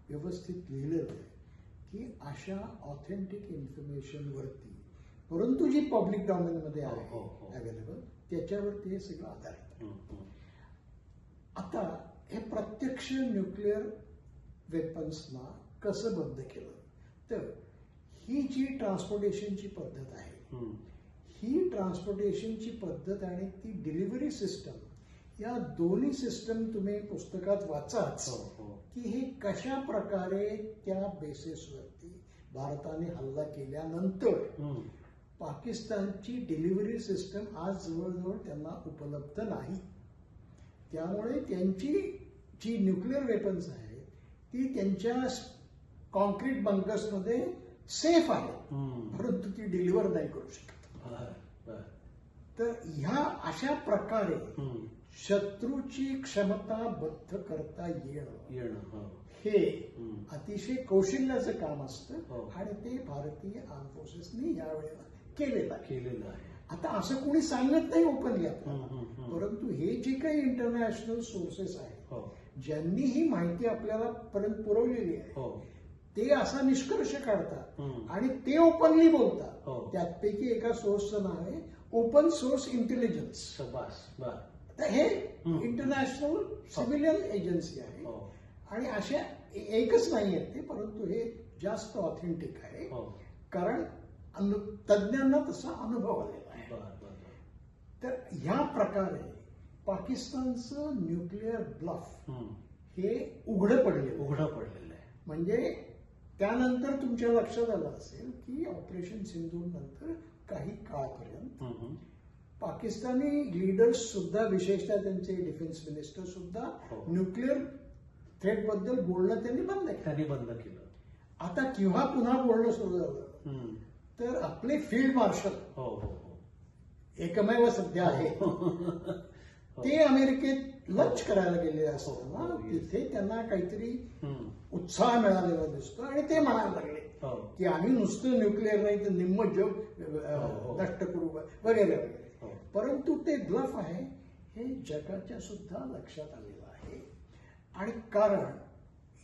व्यवस्थित लिहिलेलं आहे की अशा ऑथेंटिक इन्फॉर्मेशनवरती, परंतु जी पब्लिक डॉमेनमध्ये हो, आहे हो, हो. अवेलेबल, त्याच्यावरती हे सगळं आधारित. हम्म. आता हे प्रत्यक्ष न्यूक्लिअर वेपन्सना कसं बंद केलं, तर ही जी ट्रान्सपोर्टेशनची पद्धत आहे, हम्म. ही ट्रान्सपोर्टेशनची पद्धत आणि ती डिलिव्हरी सिस्टम या दोन्ही सिस्टम तुम्ही पुस्तकात वाचाच हो हो की हे कशा प्रकारे त्या बेसिसवरती भारताने हल्ला केल्यानंतर हम्म. पाकिस्तानची डिलिव्हरी सिस्टम आज जवळजवळ त्यांना उपलब्ध नाही. त्यामुळे त्यांची जी न्यूक्लिअर वेपन्स आहेत ती त्यांच्या कॉन्क्रीट बंकर्समध्ये सेफ आहे, हम्म. परंतु ती डिलिव्हर नाही करू शकत. बर बर तर ह्या अशा प्रकारे हम्म. शत्रूची क्षमता बद्ध करता येणं येणं हो हे हम्म. अतिशय कौशल्याचं काम असतं हो. आणि ते भारतीय आर्म फोर्सेसनी यावेळेला केलेलं आहे. केलेलं आहे. आता असं कोणी सांगत नाही ओपनली आपल्याला, हम्म, हम्म, हम्म. परंतु हे जे काही इंटरनॅशनल सोर्सेस आहेत हो ज्यांनी ही माहिती आपल्याला पर्यंत पुरवलेली आहे हो ते असा निष्कर्ष काढतात हम्म. आणि ते ओपनली बोलतात. हो. त्यापैकी एका सोर्सचं नाव आहे ओपन सोर्स इंटेलिजन्स. शबास बर तर हे हम्म. इंटरनॅशनल सिव्हिलियन एजन्सी आहे हो आणि अशा एकच नाही आहेत ते, परंतु हे जास्त ऑथेंटिक आहे हो कारण तज्ज्ञांना तसा अनुभव आलेला आहे. बर बर बर तर ह्या प्रकारे पाकिस्तानचं न्यूक्लिअर ब्लफ हम्म. हे उघडं पडले. उघडं पडलेलं आहे. म्हणजे त्यानंतर तुमच्या लक्षात आलं असेल की ऑपरेशन सिंधूर नंतर काही काळापर्यंत हम्म. पाकिस्तानी लीडर्स सुद्धा, विशेषतः त्यांचे डिफेन्स मिनिस्टर सुद्धा हो. न्यूक्लिअर थ्रेट बद्दल बोलणं त्यांनी बंद केलं. त्यांनी बंद केलं. आता केव्हा पुन्हा बोलणं सुरू झालं हम्म. तर आपले फील्ड मार्शल हो हो हो एकमेव सध्या आहे हो. ते अमेरिकेत लंच करायला गेले असताना हो, yes. तिथे त्यांना काहीतरी हम्म. उत्साह मिळालेला दिसतो आणि ते म्हणायला लागले हो की आम्ही नुसतं न्यूक्लिअर नाही तर निम्म जग हो. नष्ट करू वगैरे वगैरे. हो. परंतु ते ब्लफ आहे हे जगाच्या सुद्धा लक्षात आलेलं आहे आणि कारण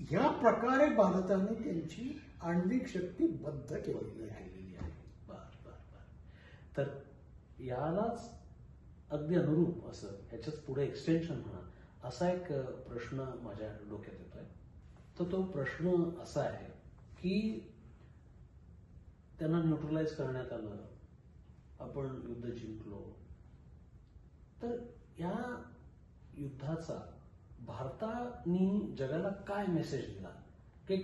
ह्या प्रकारे भारताने त्यांची आण्विक शक्ती बद्ध केलेली आहे. केलेली आहे. बर बर बर. तर यालाच अगदी अनुरूप असं ह्याच्याच पुढे एक्सटेन्शन म्हणा असा एक प्रश्न माझ्या डोक्यात येतोय. तर तो प्रश्न असा आहे की त्यांना न्यूट्रलाइज करण्यात आलं, आपण युद्ध जिंकलो, तर या युद्धाचा भारताने जगाला काय मेसेज दिला? की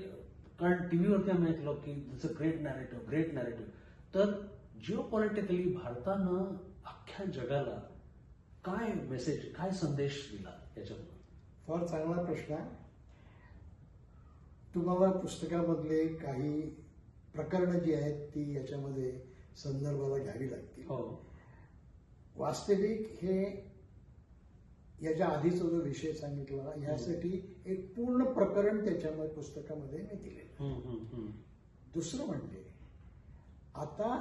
कारण टीव्हीवरती आम्ही ऐकलो की इट्स अ ग्रेट नॅरेटिव्ह. तर जिओ पॉलिटिकली भारतानं अख्ख्या जगाला काय मेसेज, काय संदेश दिला याच्यातून? फार चांगला प्रश्न आहे. तुम्हाला पुस्तकामधले काही प्रकरणं जी आहेत ती याच्यामध्ये संदर्भाला घ्यावी लागतील. हो वास्तविक हे याच्या आधीचा जो विषय सांगितला यासाठी एक पूर्ण प्रकरण त्याच्यामध्ये पुस्तकामध्ये मी दिलेलं. दुसरं म्हणजे आता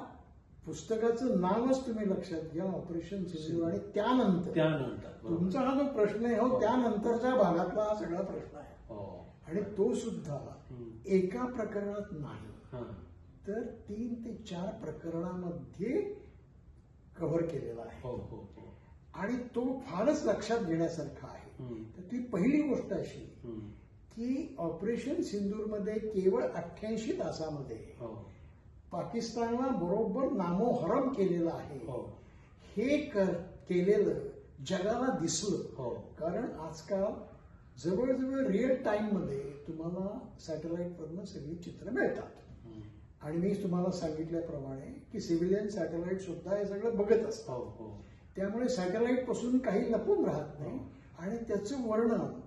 पुस्तकाचं नावच तुम्ही लक्षात घ्या, ऑपरेशन सिंधूर, आणि त्यानंतर तुमचा हा जो प्रश्न आहे हो त्यानंतरच्या भागातला हा सगळा प्रश्न आहे. आणि तो सुद्धा एका प्रकरणात नाही तर 3 ते 4 प्रकरणामध्ये कव्हर केलेला आहे. हो हो हो. आणि तो फारच लक्षात घेण्यासारखा आहे. तर ती पहिली गोष्ट अशी की ऑपरेशन सिंधूरमध्ये केवळ 88 तासामध्ये पाकिस्तानला बरोबर नामोहरम केलेलं आहे. हे केलेलं जगाला दिसलं. कारण आजकाल जवळजवळ रिअल टाइम मध्ये तुम्हाला सॅटेलाइट वरनं सगळी चित्र मिळतात. आणि मी तुम्हाला सांगितल्याप्रमाणे की सिव्हिलियन सॅटेलाइट सुद्धा हे सगळं बघत असतात. त्यामुळे सॅटेलाइट पासून काही लपून राहत नाही आणि त्याचं वर्णन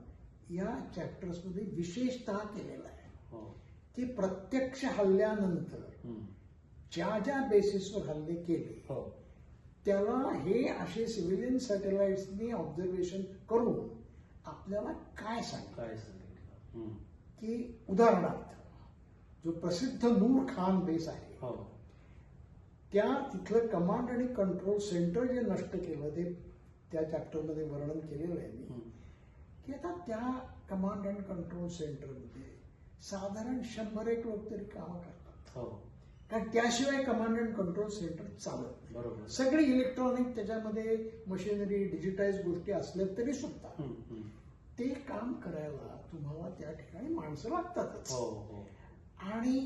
या चॅप्टर्समध्ये विशेषतः केलेलं आहे की प्रत्यक्ष हल्ल्यानंतर ज्या ज्या बेसिसवर हल्ले केले त्याला हे असे सिव्हिलियन सॅटेलाइट्सनी ऑब्झर्वेशन करून आपल्याला काय सांगितलं की उदाहरणार्थ जो प्रसिद्ध नूर खान बेस आहे त्या तिथलं कमांड आणि कंट्रोल सेंटर जे नष्ट केलं ते त्या चॅप्टरमध्ये वर्णन केलेलं आहे मी की आता त्या कमांड अँड कंट्रोल सेंटरमध्ये साधारण 100 लोक तरी कामं करतात. कारण त्याशिवाय कमांड अँड कंट्रोल सेंटर चालत नाही. सगळी इलेक्ट्रॉनिक त्याच्यामध्ये मशिनरी डिजिटाइज गोष्टी असल्या तरी सुद्धा ते काम करायला तुम्हाला त्या ठिकाणी माणसं लागतातच. आणि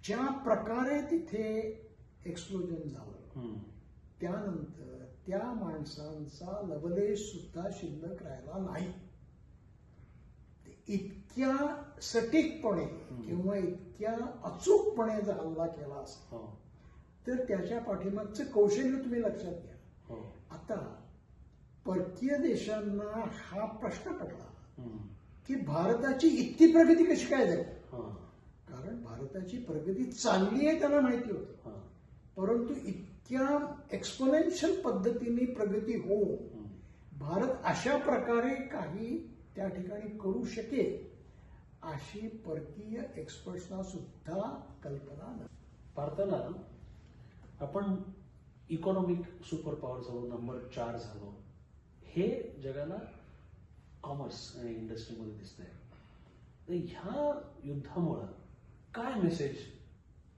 ज्या प्रकारे तिथे एक्सप्लोजन झालं त्यानंतर त्या माणसांचा लवलेश सुद्धा शिल्लक राहिला नाही. ते इतक्या सटीकपणे किंवा इतक्या अचूकपणे जर हल्ला केला असेल हो तर त्याच्या पाठीमागचं कौशल्य तुम्ही लक्षात घ्या. हो आता परकीय देशांना हा प्रश्न पडला की भारताची इतकी प्रगती कशी काय झाली. हां कारण भारताची प्रगती चालली आहे त्यांना माहिती होतं, हां परंतु इतक्या एक्सपोनेन्शियल पद्धतीने प्रगती होऊन भारत अशा प्रकारे काही त्या ठिकाणी करू शकेल अशी परकीय एक्सपर्ट्सना सुद्धा कल्पना नाही. भारताला आपण इकॉनॉमिक सुपर पॉवर झालो, नंबर 4 झालो, हे जगाला कॉमर्स आणि इंडस्ट्रीमध्ये दिसतंय. तर ह्या युद्धामुळं काय मेसेज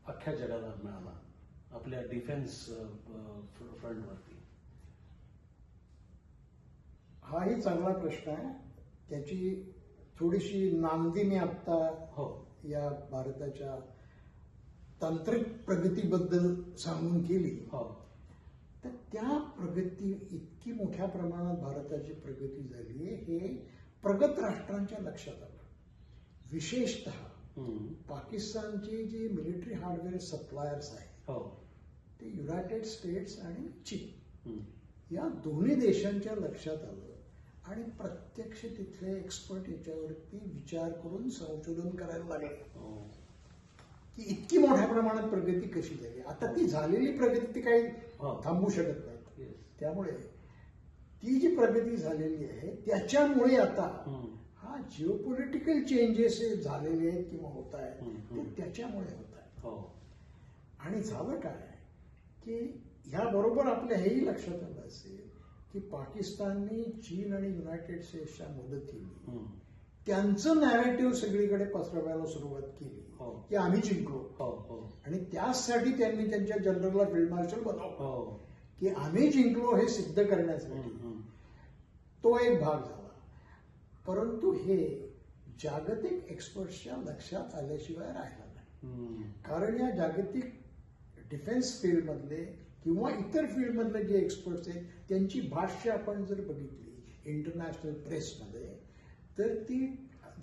अख्ख्या जगाला मिळाला आपल्या डिफेन्स फ्रंटवरती? हाही चांगला प्रश्न आहे. त्याची थोडीशी नांदी मी आत्ता हो या भारताच्या तांत्रिक प्रगतीबद्दल सांगून केली. हो तर त्या प्रगती इतकी मोठ्या प्रमाणात भारताची प्रगती झाली हे प्रगत राष्ट्रांच्या लक्षात आलं. विशेषतः पाकिस्तानची जी मिलिटरी हार्डवेअर सप्लायर्स आहेत हो ते युनायटेड स्टेट्स आणि चीन हम्म. या दोन्ही देशांच्या लक्षात आलं आणि प्रत्यक्ष तिथले एक्सपर्ट याच्यावरती विचार करून संशोधन करायला लागले हो की इतकी मोठ्या प्रमाणात प्रगती कशी झाली. आता ती झालेली प्रगती ती काही हो. थांबू शकत नाही. Yes. त्यामुळे ती जी प्रगती झालेली आहे त्याच्यामुळे आता हम्म. हा जिओपॉलिटिकल चेंजेस झालेले आहेत किंवा होत आहेत हम्म. ते त्याच्यामुळे होत आहेत. हो आणि झालं काय की ह्याबरोबर आपल्या हेही लक्षात आलं असेल की पाकिस्तानने चीन आणि युनायटेड स्टेट्सच्या मदतीने हम्म. त्यांचं नॅरेटिव्ह सगळीकडे पसरवायला सुरुवात केली हो. की आम्ही जिंकलो. हो हो आणि त्याचसाठी त्यांनी त्यांच्या जनरलला फील्ड मार्शल बनवलं हो की आम्ही जिंकलो हे सिद्ध करण्यासाठी. हम्म. तो एक भाग झाला. परंतु हे जागतिक एक्सपर्ट्सच्या लक्षात आल्याशिवाय राहिला नाही. हम्म. कारण या जागतिक डिफेन्स फील्डमधले किंवा इतर फील्डमधले जे एक्सपर्ट्स आहेत त्यांची भाष्य आपण जर बघितली इंटरनॅशनल प्रेसमध्ये तर ती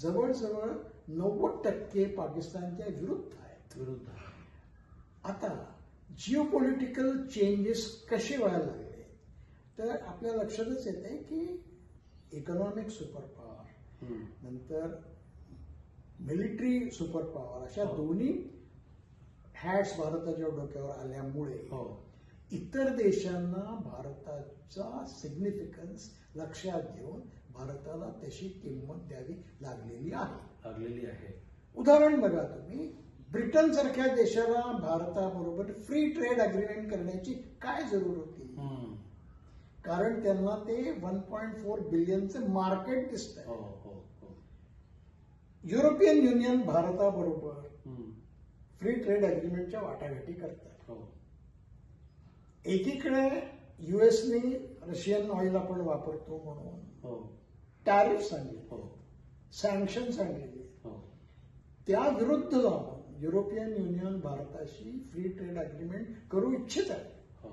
जवळजवळ 90% पाकिस्तानच्या विरुद्ध आहेत. विरुद्ध. आता जिओपॉलिटिकल चेंजेस कसे व्हायला लागले तर आपल्या लक्षातच येत आहे की इकॉनॉमिक सुपर पॉवर हम्म. नंतर मिलिटरी सुपर पॉवर अशा हो. दोन्ही हॅट्स भारताच्या डोक्यावर आल्यामुळे हो इतर देशांना भारताचा सिग्निफिकन्स लक्षात घेऊन भारताला तशी किंमत द्यावी लागलेली आहे. लागलेली आहे. उदाहरण बघा तुम्ही ब्रिटन सारख्या देशाला भारताबरोबर फ्री ट्रेड अग्रीमेंट करण्याची काय जरूर होती. हम्म. कारण त्यांना ते 1.4 बिलियनचं मार्केट दिसतंय. हो हो हो युरोपियन युनियन भारताबरोबर हम्म. फ्री ट्रेड अग्रीमेंटच्या वाटाघाटी करतात. हो एकीकडे युएसने रशियन ऑइल आपण वापरतो म्हणून हो टॅरिफ सांगितले, हो सँक्शन सांगितले. हो त्या विरुद्ध जाऊन युरोपियन युनियन भारताशी फ्री ट्रेड अग्रीमेंट करू इच्छित आहे. हो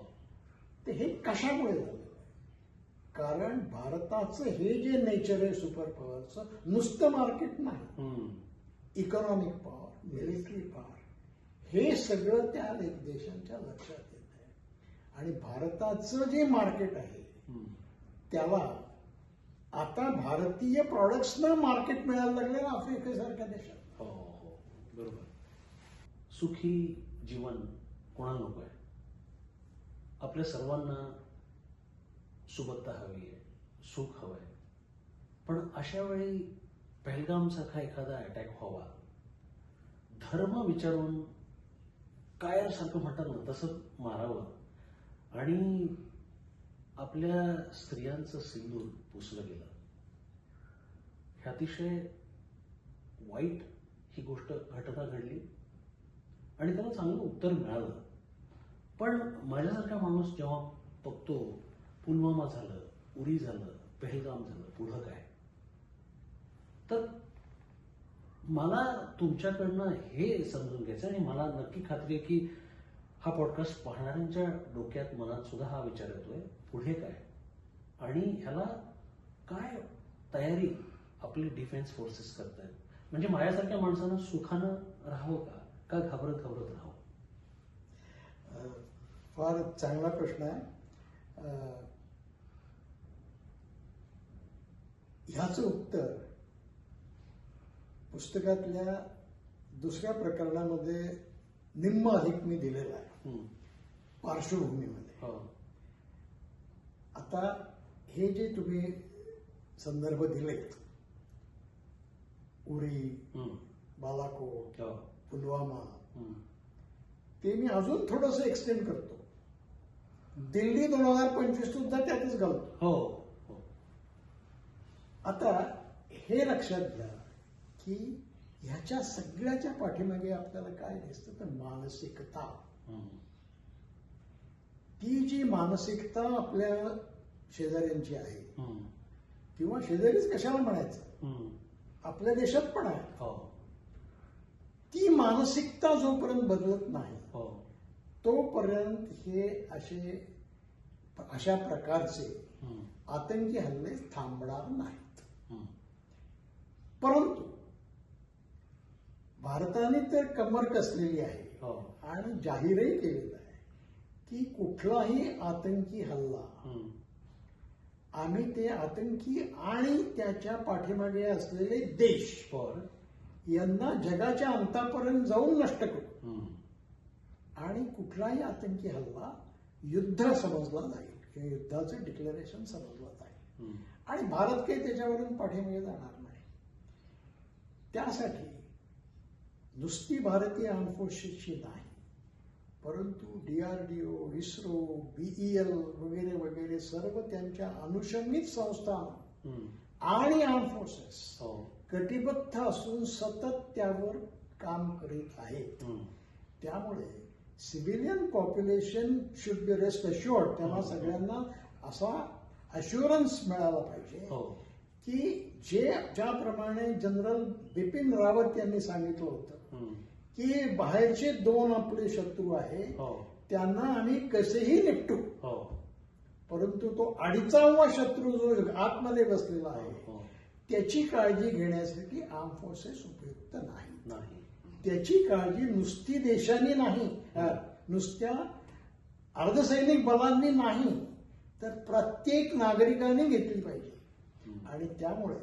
तर हे कशामुळे झालं. कारण भारताचं हे जे नेचर आहे सुपर पॉवरचं नुसतं मार्केट नाही, हम्म. इकॉनॉमिक पॉवर मिलिटरी पॉवर हे सगळं त्या देशांच्या लक्षात येत आहे. आणि भारताचं जे मार्केट आहे हम्म. त्याला आता भारतीय प्रॉडक्ट्सना मार्केट मिळायला लागले ना आफ्रिकेसारख्या देशात. हो हो बरोबर. सुखी जीवन कोणाला नको आहे. आपल्या सर्वांना सुबत्ता हवी आहे, सुख हवं आहे. पण अशा वेळी पहलगामसारखा एखादा अटॅक व्हावा, धर्म विचारून काय सारखं म्हणतात ना तसं मारावं आणि आपल्या स्त्रियांचं सिंदूर पुसलं गेलं. हे अतिशय वाईट ही गोष्ट घटना घडली आणि त्याला चांगलं उत्तर मिळालं. पण माझ्यासारखा माणूस जेव्हा बघतो पुलवामा झालं, उरी झालं, पहलगाम झालं, पुढं काय, तर मला तुमच्याकडनं हे समजून घ्यायचं आणि मला नक्की खात्री आहे की हा पॉडकास्ट पाहणाऱ्यांच्या डोक्यात मनात सुद्धा हा विचार येतोय, पुढे काय आणि ह्याला काय तयारी आपले डिफेन्स फोर्सेस करतायत. म्हणजे माझ्यासारख्या माणसानं सुखानं राहावं का घाबरत राहावं? फार चांगला प्रश्न आहे. ह्याचं उत्तर पुस्तकातल्या दुसऱ्या प्रकरणामध्ये निम्म अधिक मी दिलेलं आहे, पार्श्वभूमीमध्ये. हो. आता हे जे तुम्ही संदर्भ दिलेत, उरी, बालाकोट, हो. पुलवामा, ते मी अजून थोडंसं एक्सटेंड करतो. दिल्ली 2025 सुद्धा त्यातच घालतो. हो हो. आता हे लक्षात घ्या की ह्याच्या सगळ्याच्या पाठीमागे आपल्याला काय दिसतं तर मानसिकता. ती जी मानसिकता आपल्या शेजाऱ्यांची आहे, किंवा शेजारीच कशाला म्हणायचं, आपल्या देशात पण आहे, हो. ती मानसिकता जोपर्यंत बदलत नाही हो. तोपर्यंत हे अशा प्रकारचे आतंकी हल्ले थांबणार नाहीत. परंतु भारताने तर कमर कसलेली आहे, हो. आणि जाहीरही केलेलं आहे की कुठलाही आतंकी हल्ला आम्ही ते आतंकी आणि त्याच्या पाठीमागे असलेले देश यांना जगाच्या अंतापर्यंत जाऊन नष्ट करू. आणि कुठलाही आतंकी हल्ला युद्ध समजला जाईल किंवा युद्धाचं डिक्लेरेशन समजलं जाईल, आणि भारत काही त्याच्यावरून पाठीमागे जाणार नाही. त्यासाठी नुसती भारतीय आर्म फोर्सेसची नाही, परंतु DRDO, इस्रो, BEL वगैरे वगैरे सर्व त्यांच्या अनुषंगिक संस्था आणि आर्म फोर्सेस कटिबद्ध असून सतत त्यावर काम करीत आहेत. त्यामुळे civilian population should be rest assured. त्यांना सगळ्यांना असा अश्युरन्स मिळाला पाहिजे की ज्याप्रमाणे जनरल बिपिन रावत यांनी सांगितलं होतं की बाहेरचे दोन आपले शत्रू आहे, त्यांना आम्ही कसेही निपटू, परंतु तो 2.5वा शत्रू जो आतमध्ये बसलेला आहे त्याची काळजी घेण्यासाठी आर्म फोर्सेस उपयुक्त नाही. त्याची काळजी नुसती देशांनी नाही, नुसत्या अर्धसैनिक बलांनी नाही, तर प्रत्येक नागरिकाने घेतली पाहिजे. आणि त्यामुळे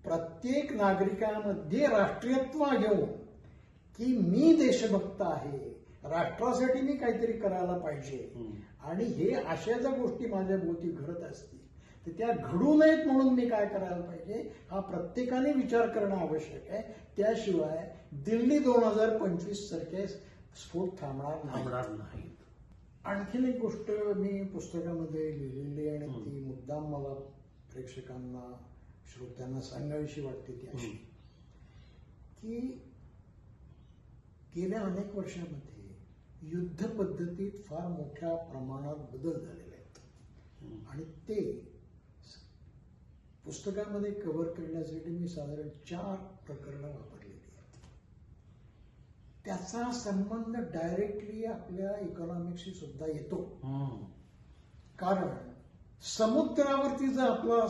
प्रत्येक नागरिकामध्ये राष्ट्रीयत्व घेऊन की मी देशभक्त आहे, राष्ट्रासाठी मी काहीतरी करायला पाहिजे, आणि हे अशा ज्या गोष्टी माझ्या भोवती घडत असतील तर त्या घडू नयेत म्हणून मी काय करायला पाहिजे हा प्रत्येकाने विचार करणं आवश्यक आहे. त्याशिवाय दिल्ली 2025 सारखे स्फोट थांबणार नाही. आणखीन एक गोष्ट मी पुस्तकामध्ये लिहिलेली आणि ती मुद्दाम मला प्रेक्षकांना श्रोत्यांना सांगावीशी वाटते ती अशी की गेल्या अनेक वर्षामध्ये युद्ध पद्धतीत फार मोठ्या प्रमाणात बदल झालेले आहेत, आणि ते पुस्तकामध्ये कव्हर करण्यासाठी मी साधारण 4 प्रकरणं वापरलेली आहेत. त्याचा संबंध डायरेक्टली आपल्या इकॉनॉमिक्सशी सुद्धा येतो. कारण समुद्रावरती जर आपला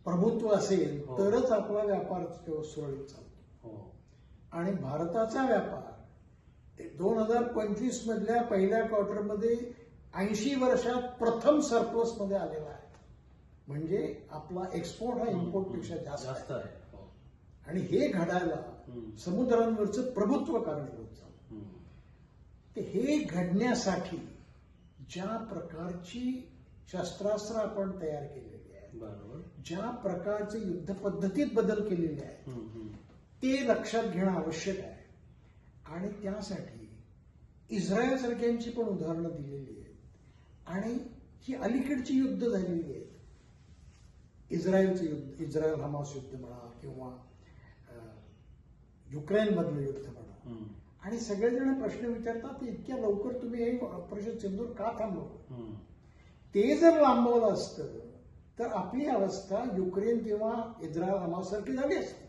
प्रभुत्व असेल तरच आपला व्यापार सुरळीत चालतो. आणि भारताचा व्यापार 2025 मधल्या पहिल्या क्वार्टरमध्ये 80 वर्षात प्रथम सरप्लस मध्ये आलेला आहे. म्हणजे आपला एक्सपोर्ट हा इम्पोर्टपेक्षा जास्त आहे. आणि हे घडायला समुद्रांवरचं प्रभुत्व कारणीभूत झालं. ते हे घडण्यासाठी ज्या प्रकारची शस्त्रास्त्र आपण तयार केलेली आहे, ज्या प्रकारचे युद्ध पद्धतीत बदल केलेले आहेत ते लक्षात घेणं आवश्यक आहे. आणि त्यासाठी इस्रायल सारख्यांची पण उदाहरणं दिलेली आहेत, आणि ही अलीकडची युद्ध झालेली आहेत. इस्रायलचं युद्ध, इस्रायल हमास युद्ध म्हणा किंवा युक्रेन मधलं युद्ध म्हणा, आणि सगळेजण प्रश्न विचारतात इतक्या लवकर तुम्ही हे ऑपरेशन सिंदूर का थांबवलं. ते जर लांबवलं असतं तर आपली अवस्था युक्रेन किंवा इस्रायल हमास सारखी झाली असते.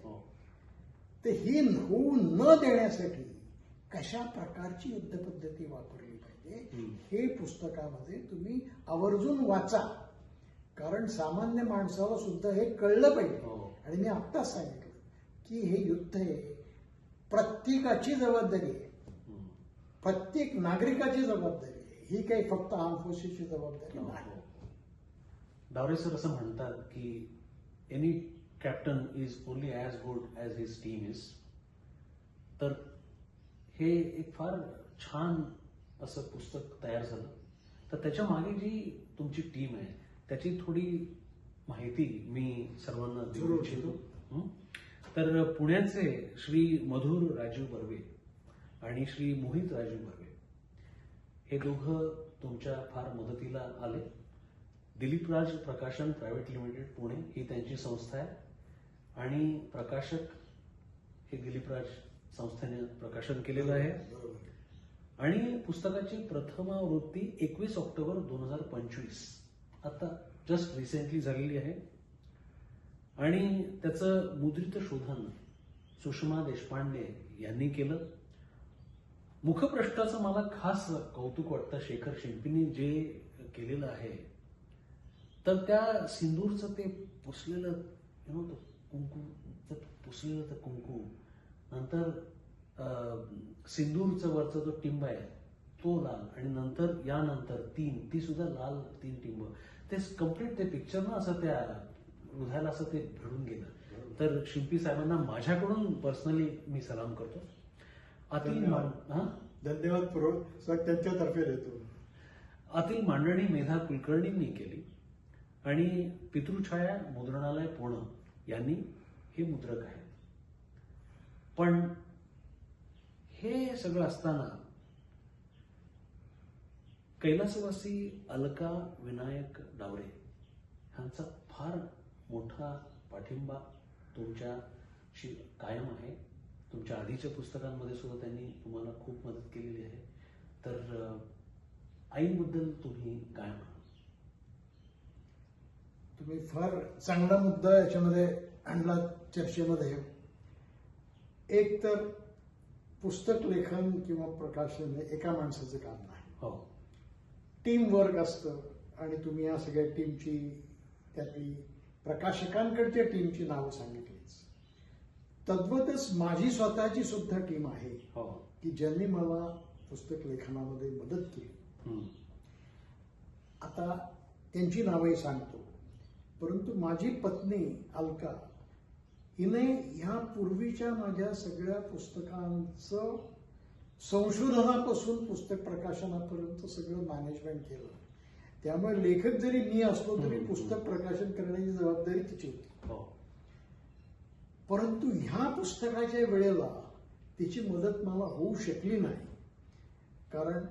तर ही होऊ न देण्यासाठी कशा प्रकारची युद्धपद्धती वापरली पाहिजे हम्म. हे पुस्तकामध्ये तुम्ही आवर्जून वाचा. कारण सामान्य माणसाला सुद्धा हे कळलं पाहिजे. हो. आणि मी आत्ताच सांगितलं की हे युद्ध हे प्रत्येकाची जबाबदारी आहे, हम्म. प्रत्येक नागरिकाची जबाबदारी आहे. ही काही फक्त आर्म फोर्सेसची जबाबदारी हो, नाही. हो. डावरे सर असं म्हणतात की any captain is only as good as his team is. तर हे एक फार छान असं पुस्तक तयार झालं. तर त्याच्या मागे जी तुमची टीम आहे त्याची थोडी माहिती मी सर्वांना देऊ जरूर. इच्छितो. हं? तर पुण्याचे श्री मधुर राजीव बर्वे आणि श्री मोहित राजीव बर्वे हे दोघं तुमच्या फार मदतीला आले. दिलीप राज प्रकाशन प्रायव्हेट लिमिटेड पुणे ही त्यांची संस्था आहे आणि प्रकाशक हे दिलीप राज संस्थेने प्रकाशन केलेलं आहे. बरोबर. आणि पुस्तकाची प्रथम आवृत्ती 21 ऑक्टोबर 2025 आता जस्ट रिसेंटली झालेली आहे. आणि त्याचं मुद्रित शोधन सुषमा देशपांडे यांनी केलं. मुखपृष्ठाचं मला खास कौतुक वाटतं शेखर शिंपींनी जे केलेलं आहे. तर त्या सिंदूरचं ते पुसलेलं कुंकू, पुसलेलं ते कुंकू, नंतर सिंदूरचं वरचा जो टिंब आहे तो लाल, आणि नंतर यानंतर ती सुद्धा लाल 3 टिंब. ते कम्प्लीट ते पिक्चर ना असं त्या हृदयाला असं ते भिडून गेलं. तर शिंपी साहेबांना माझ्याकडून पर्सनली मी सलाम करतो. धन्यवाद पूर्वक त्यांच्यातर्फे देतो. आतील मांडणी मेधा कुलकर्णींनी केली आणि पितृछाया मुद्रणालय पुणे यांनी हे मुद्रक आहे. पण हे सगळं असताना कैलासवासी अलका विनायक डावरे ह्यांचा फार मोठा पाठिंबा तुमच्याशी कायम आहे. तुमच्या आधीच्या पुस्तकांमध्ये सुद्धा त्यांनी तुम्हाला खूप मदत केलेली आहे. तर आईबद्दल तुम्ही काय म्हणाल? तुम्ही फार चांगला मुद्दा याच्यामध्ये आणला चर्चेमध्ये. एक तर पुस्तक लेखन किंवा प्रकाशन हे एका माणसाचं काम नाही. हो. टीम वर्क असतं आणि तुम्ही या सगळ्या टीमची, त्यातली प्रकाशकांकडच्या टीमची नावं सांगितलीच. तद्वतच माझी स्वतःची सुद्धा टीम आहे हो. की ज्यांनी मला पुस्तक लेखनामध्ये मदत केली. हम्म. आता त्यांची नावही सांगतो. परंतु माझी पत्नी अलका हिने ह्या पूर्वीच्या माझ्या सगळ्या पुस्तकांचं संशोधनापासून पुस्तक प्रकाशनापर्यंत सगळं मॅनेजमेंट केलं. त्यामुळे लेखक जरी मी असलो तरी पुस्तक प्रकाशन करण्याची जबाबदारी तिची होती. हो. परंतु ह्या पुस्तकाच्या वेळेला तिची मदत मला होऊ शकली नाही. कारण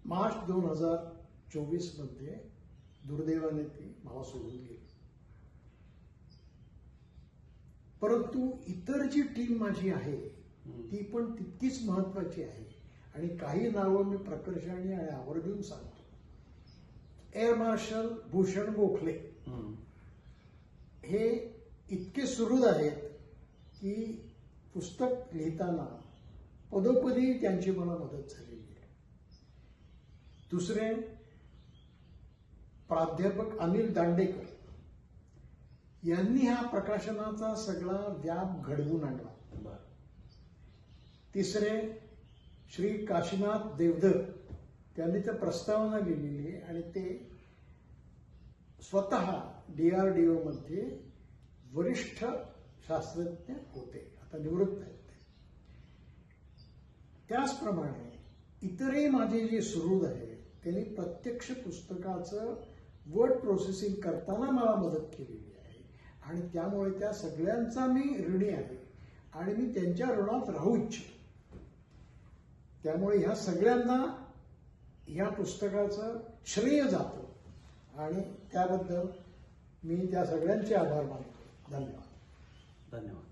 मार्च 2024 मध्ये दुर्दैवाने ती मला सोडून गेली. परंतु इतर जी टीम माझी आहे ती पण तितकीच महत्वाची आहे. आणि काही नावं मी प्रकर्षाने आणि आवर्जून सांगतो. एअर मार्शल भूषण गोखले हे इतके सुहृद आहेत की पुस्तक लिहिताना पदोपदी त्यांची मला मदत झालेली आहे. दुसरे प्राध्यापक अनिल दांडेकर यांनी हा प्रकाशनाचा सगळा व्याप घडवून आणला. तिसरे श्री काशीनाथ देवधर, त्यांनी तर प्रस्तावना लिहिलेली आहे आणि ते स्वतः DRDO मध्ये वरिष्ठ शास्त्रज्ञ होते, आता निवृत्त आहेत. त्याचप्रमाणे इतरही माझे जे सुहृद आहेत त्यांनी प्रत्यक्ष पुस्तकाचं वर्ड प्रोसेसिंग करताना मला मदत केलेली आहे आणि त्यामुळे त्या सगळ्यांचा मी ऋणी आहे आणि मी त्यांच्या ऋणात राहू इच्छितो. त्यामुळे ह्या सगळ्यांना ह्या पुस्तकाचं श्रेय जातं आणि त्याबद्दल मी त्या सगळ्यांचे आभार मानतो. धन्यवाद. धन्यवाद.